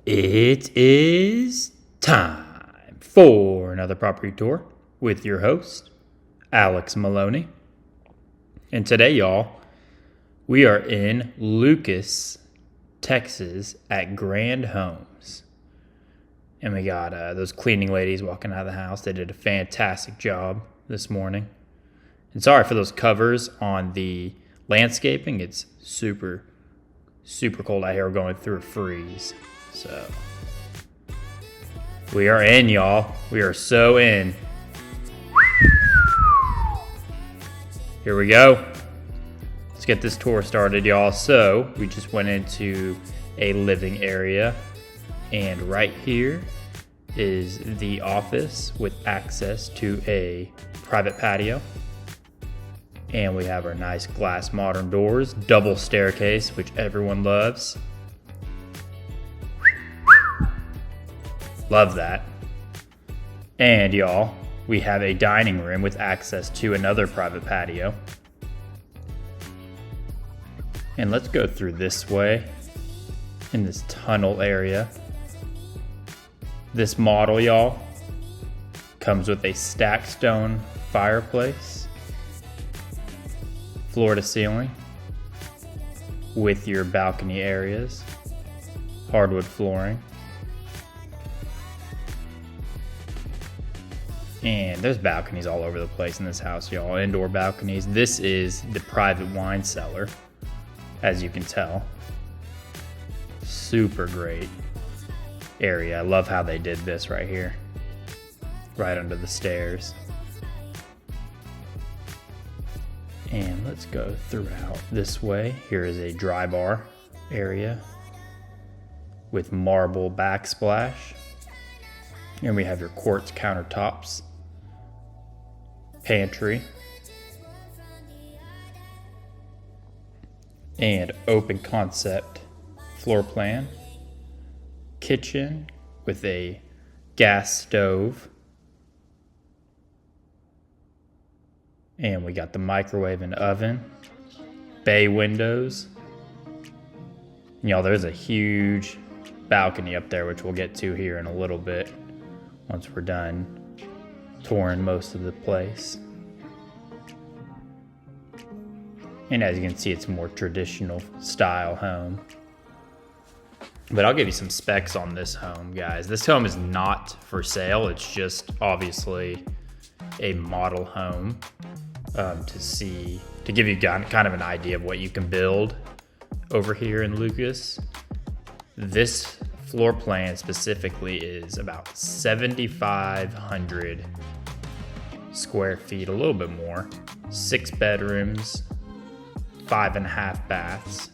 It is time for another property tour with your host, Alex Maloney. And today, y'all, we are in Lucas, Texas at Grand Homes. And we got those cleaning ladies walking out of the house. They did a fantastic job this morning. And sorry for those covers on the landscaping. It's super cold out here. We're going through a freeze. So we are in, y'all. We are so in. Here we go. Let's get this tour started, y'all. So we just went into a living area, and right here is the office with access to a private patio. And we have our nice glass modern doors, double staircase, which everyone loves. Love that. And y'all, we have a dining room with access to another private patio. And let's go through this way in this tunnel area. This model, y'all, comes with a stacked stone fireplace, floor to ceiling, with your balcony areas, hardwood flooring. And there's balconies all over the place in this house, y'all. Indoor balconies. This is the private wine cellar, as you can tell. Super great area. I love how they did this right here, right under the stairs. And let's go throughout this way. Here is a dry bar area with marble backsplash. And we have your quartz countertops, pantry, and open concept floor plan, kitchen with a gas stove, and we got the microwave and oven, bay windows. Y'all, there's a huge balcony up there, which we'll get to here in a little bit once we're done touring most of the place. And as you can see, it's a more traditional style home. But I'll give you some specs on this home, guys. This home is not for sale. It's just obviously a model home to give you kind of an idea of what you can build over here in Lucas. This floor plan specifically is about 7,500 square feet, a little bit more. 6 bedrooms, 5.5 baths.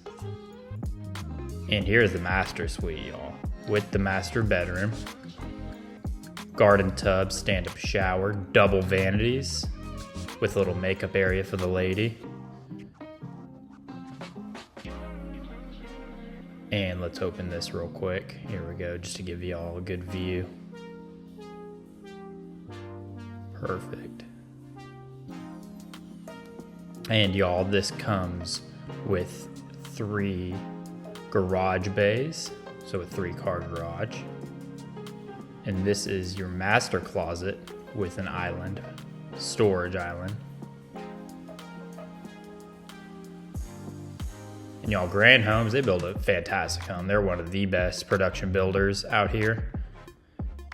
And here's the master suite, y'all, with the master bedroom, garden tub, stand-up shower, double vanities with a little makeup area for the lady. And let's open this real quick. Here we go, just to give you all a good view. Perfect. And y'all, this comes with 3 garage bays, so a 3-car garage. And this is your master closet with an island, storage island. And y'all, Grand Homes, they build a fantastic home. They're one of the best production builders out here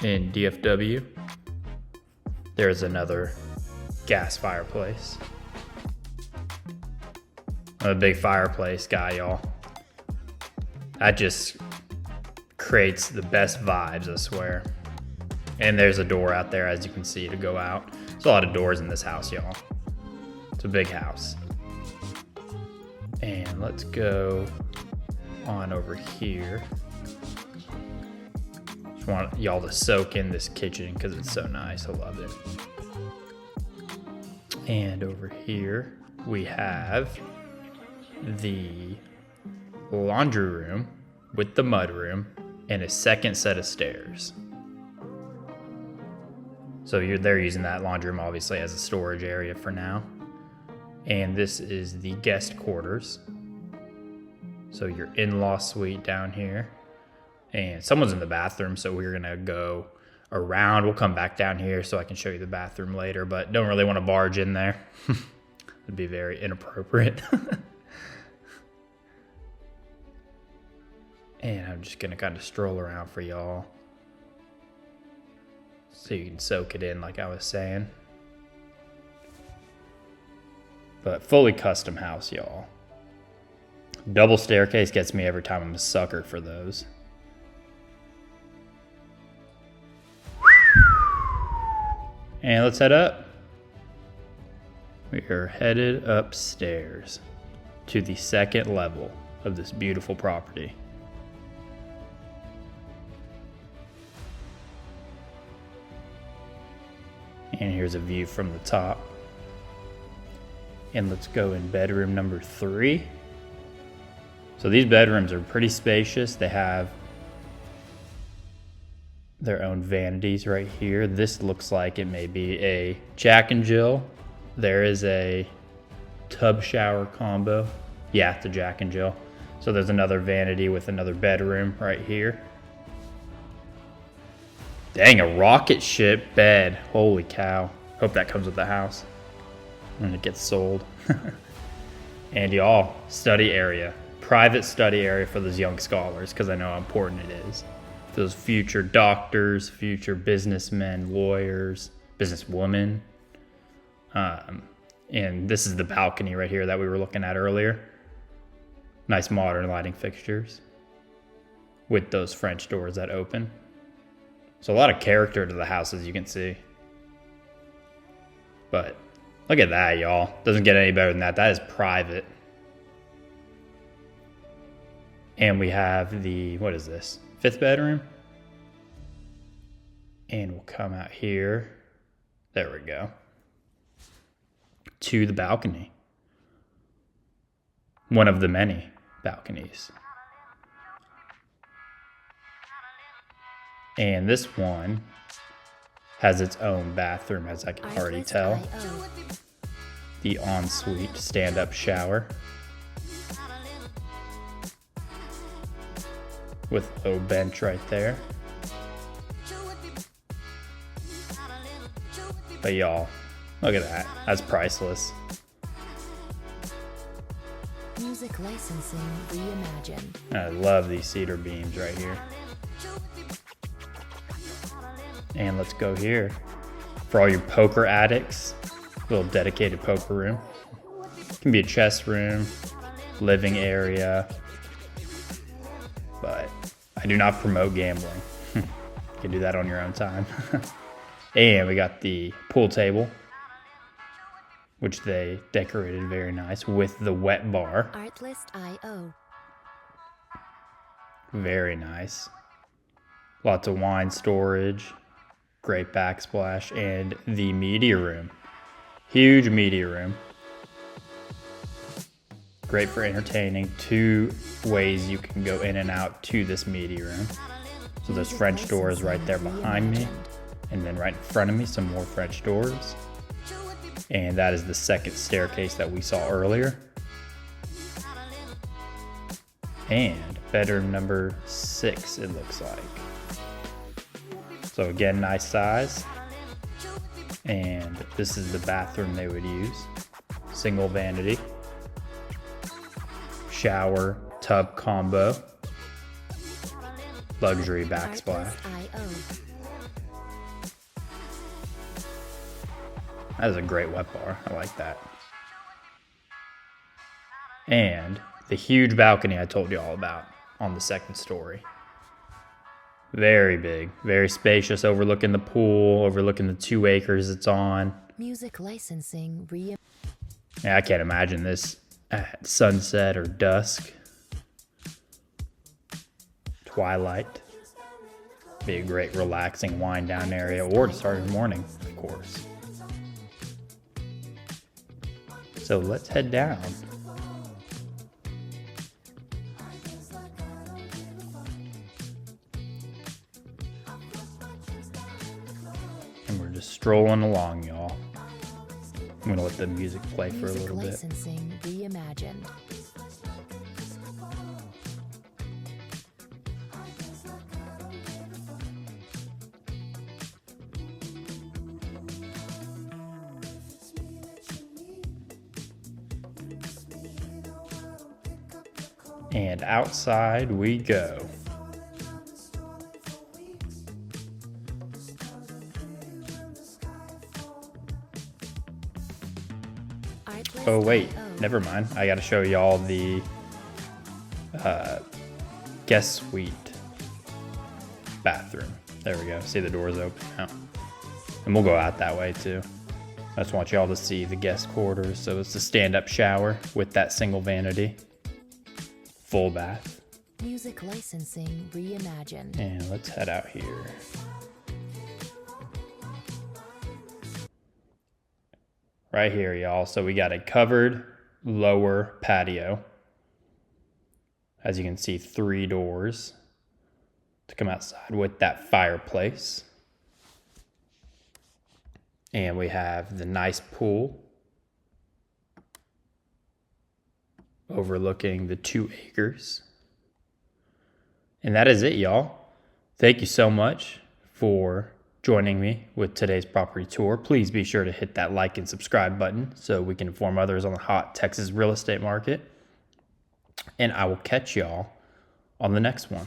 in DFW. There's another gas fireplace. I'm a big fireplace guy, y'all. That just creates the best vibes, I swear. And there's a door out there, as you can see, to go out. There's a lot of doors in this house, y'all. It's a big house. And let's go on over here. Just want y'all to soak in this kitchen because it's so nice. I love it. And over here we have the laundry room with the mud room and a second set of stairs. So they're using that laundry room obviously as a storage area for now. And this is the guest quarters. So your in-law suite down here. And someone's in the bathroom, so we're going to go around. We'll come back down here so I can show you the bathroom later, but don't really want to barge in there. It'd be very inappropriate. And I'm just going to kind of stroll around for y'all so you can soak it in like I was saying. But fully custom house, y'all. Double staircase gets me every time. I'm a sucker for those. And let's head up. We are headed upstairs to the second level of this beautiful property. And here's a view from the top. And let's go in bedroom number 3. So these bedrooms are pretty spacious. They have their own vanities right here. This looks like it may be a Jack and Jill. There is a tub shower combo. Yeah, it's a Jack and Jill. So there's another vanity with another bedroom right here. Dang, a rocket ship bed. Holy cow. Hope that comes with the house when it gets sold. And y'all, study area. Private study area for those young scholars, because I know how important it is. Those future doctors, future businessmen, lawyers, businesswomen. And this is the balcony right here that we were looking at earlier. Nice modern lighting fixtures with those French doors that open. So a lot of character to the house, as you can see. But look at that, y'all. Doesn't get any better than that. That is private. And we have the, what is this? 5th bedroom. And we'll come out here. There we go. To the balcony. One of the many balconies. And this one has its own bathroom, as I can already tell. The ensuite stand-up shower. With a low bench right there. But y'all, look at that. That's priceless. Music licensing reimagined. I love these cedar beams right here. And let's go here. For all your poker addicts, little dedicated poker room. Can be a chess room, living area. But I do not promote gambling. You can do that on your own time. And we got the pool table, which they decorated very nice with the wet bar. Artlist.io. Very nice. Lots of wine storage, great backsplash, and the media room. Huge media room. Great for entertaining. 2 ways you can go in and out to this media room. So there's French doors right there behind me. And then right in front of me, some more French doors. And that is the second staircase that we saw earlier. And bedroom number 6, it looks like. So again, nice size. And this is the bathroom they would use. Single vanity. Shower, tub combo. Luxury backsplash. That is a great wet bar. I like that. And the huge balcony I told you all about on the second story. Very big, very spacious, overlooking the pool, overlooking the 2 acres it's on. Music licensing Yeah, I can't imagine this at sunset or dusk. Twilight. Be a great relaxing wind down area, or to start in the morning, of course. So let's head down. And we're just strolling along, y'all. I'm gonna let the music play for a little bit. Licensing reimagined. And outside we go. Oh wait, never mind. I gotta show y'all the guest suite bathroom. There we go. See, the door's open now. And we'll go out that way too. I just want y'all to see the guest quarters. So it's a stand-up shower with that single vanity. Full bath. Music licensing reimagined. And let's head out here. Right here, y'all. So we got a covered lower patio. As you can see, 3 doors to come outside with that fireplace. And we have the nice pool overlooking the 2 acres. And that is it, y'all. Thank you so much for joining me with today's property tour. Please be sure to hit that like and subscribe button so we can inform others on the hot Texas real estate market. And I will catch y'all on the next one.